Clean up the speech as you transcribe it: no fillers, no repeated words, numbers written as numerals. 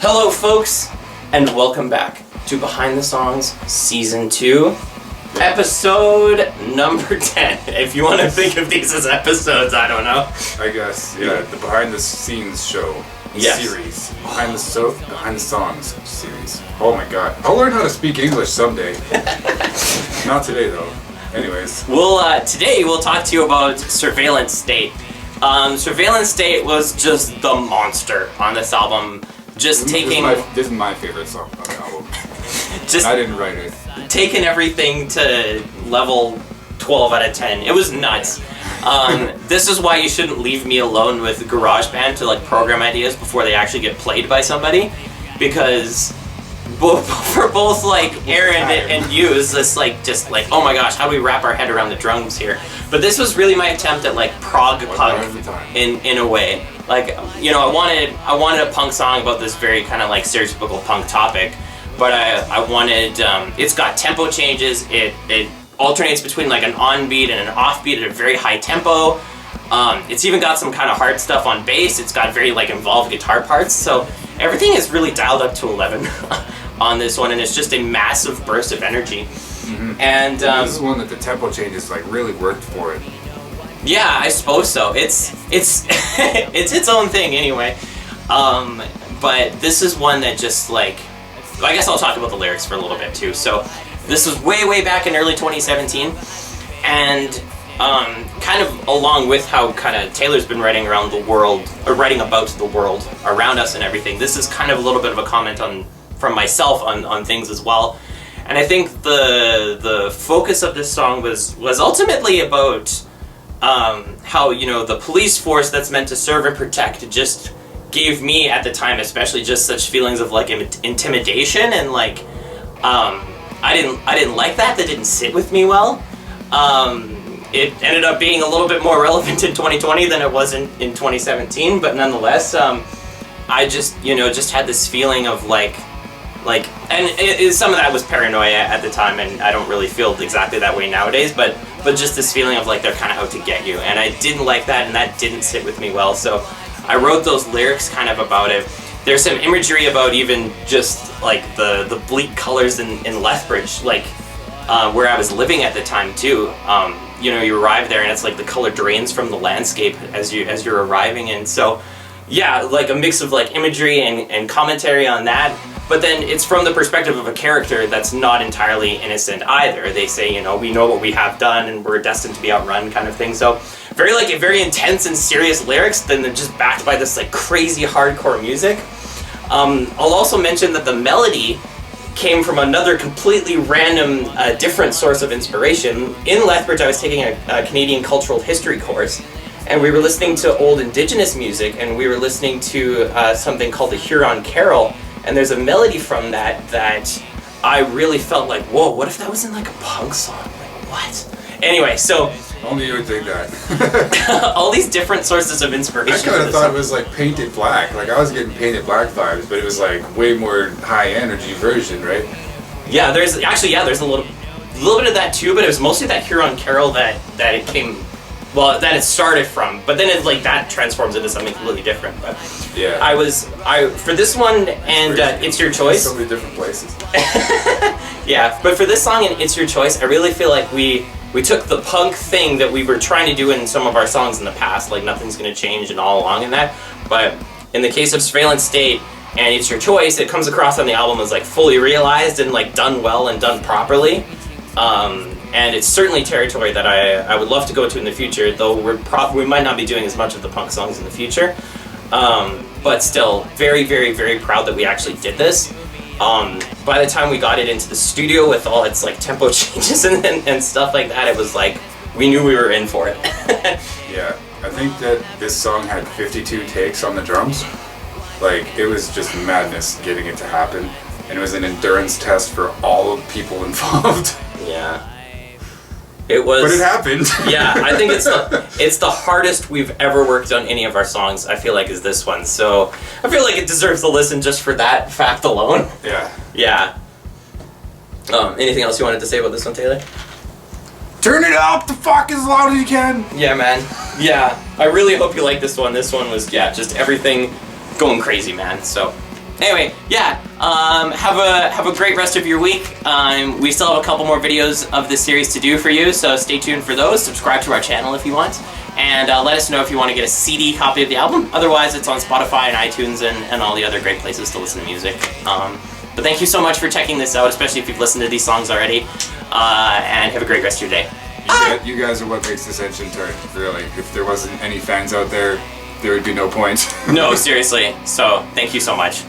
Hello folks, and welcome back to Behind the Songs Season 2, episode number 10. If you want to think of these as episodes, I don't know. I guess, yeah, the Behind the Scenes show series. Behind the Songs series. Oh my god. I'll learn how to speak English someday. Not today though. Anyways. Today we'll talk to you about Surveillance State. Surveillance State was just the monster on this album. This is my favorite song on the album. I didn't write it. Taking everything to level 12 out of 10. It was nuts. This is why you shouldn't leave me alone with GarageBand to like program ideas before they actually get played by somebody, because for both like Aaron and you, is this like just like, oh my gosh, how do we wrap our head around the drums here? But this was really my attempt at like prog-punk in a way. Like, you know, I wanted a punk song about this very kind of like stereotypical punk topic, but I wanted it's got tempo changes. It alternates between like an on-beat and an off-beat at a very high tempo. It's even got some kind of hard stuff on bass. It's got very like involved guitar parts. So everything is really dialed up to 11 on this one, and it's just a massive burst of energy. Mm-hmm. And this is one that the tempo changes like really worked for it. Yeah, I suppose so. It's it's its own thing anyway. But this is one that just like, I guess I'll talk about the lyrics for a little bit too. So this was way back in early 2017, and kind of along with how kind of Taylor's been writing around the world, or writing about the world around us and everything. This is kind of a little bit of a comment from myself on things as well. And I think the focus of this song was ultimately about how, you know, the police force that's meant to serve and protect just gave me at the time especially just such feelings of like intimidation, and like I didn't like that. That didn't sit with me well. It ended up being a little bit more relevant in 2020 than it was in 2017, but nonetheless, I just, you know, just had this feeling of like, and some of that was paranoia at the time, and I don't really feel exactly that way nowadays, but just this feeling of like they're kind of out to get you, and I didn't like that, and that didn't sit with me well, so I wrote those lyrics kind of about it. There's some imagery about even just like the bleak colors in Lethbridge, like where I was living at the time too. You know, you arrive there and it's like the color drains from the landscape as you're arriving, and so yeah, like a mix of like imagery and commentary on that. But then it's from the perspective of a character that's not entirely innocent either. They say, you know, we know what we have done and we're destined to be outrun kind of thing. So very intense and serious lyrics, then they're just backed by this like crazy hardcore music. I'll also mention that the melody came from another completely random, different source of inspiration. In Lethbridge, I was taking a Canadian cultural history course, and we were listening to old Indigenous music, and we were listening to something called the Huron Carol. And there's a melody from that I really felt like, whoa, what if that was in like a punk song? Like, what? Anyway, so... Only you would think that. all these different sources of inspiration. I kind of thought it was like Painted Black. Like I was getting Painted Black vibes, but it was like way more high energy version, right? Yeah, there's a little bit of that too, but it was mostly that Huron Carol that it came... Well, that it started from, but then it like that transforms into something completely different. But yeah, I for this one, and It's Your Choice. So many different places. Yeah, but for this song and It's Your Choice, I really feel like we took the punk thing that we were trying to do in some of our songs in the past, like Nothing's Gonna Change and All Along in that. But in the case of Surveillance State and It's Your Choice, it comes across on the album as like fully realized and like done well and done properly. And it's certainly territory that I would love to go to in the future, though we might not be doing as much of the punk songs in the future. But still, very proud that we actually did this. By the time we got it into the studio with all its like tempo changes and stuff like that, it was like, we knew we were in for it. Yeah, I think that this song had 52 takes on the drums. Like, it was just madness getting it to happen. And it was an endurance test for all of the people involved. Yeah. It was, but it happened. Yeah, I think it's the hardest we've ever worked on any of our songs, I feel like, is this one. So I feel like it deserves a listen just for that fact alone. Yeah. Yeah. Anything else you wanted to say about this one, Taylor? Turn it up the fuck as loud as you can. Yeah, man. Yeah. I really hope you like this one. This one was, yeah, just everything going crazy, man. So Anyway, yeah. Have a great rest of your week. We still have a couple more videos of this series to do for you, so stay tuned for those. Subscribe to our channel if you want, and let us know if you want to get a CD copy of the album. Otherwise, it's on Spotify and iTunes and all the other great places to listen to music. But thank you so much for checking this out, especially if you've listened to these songs already. And have a great rest of your day. You guys are what makes this engine turn, really. If there wasn't any fans out there, there would be no point. No, seriously. So, thank you so much.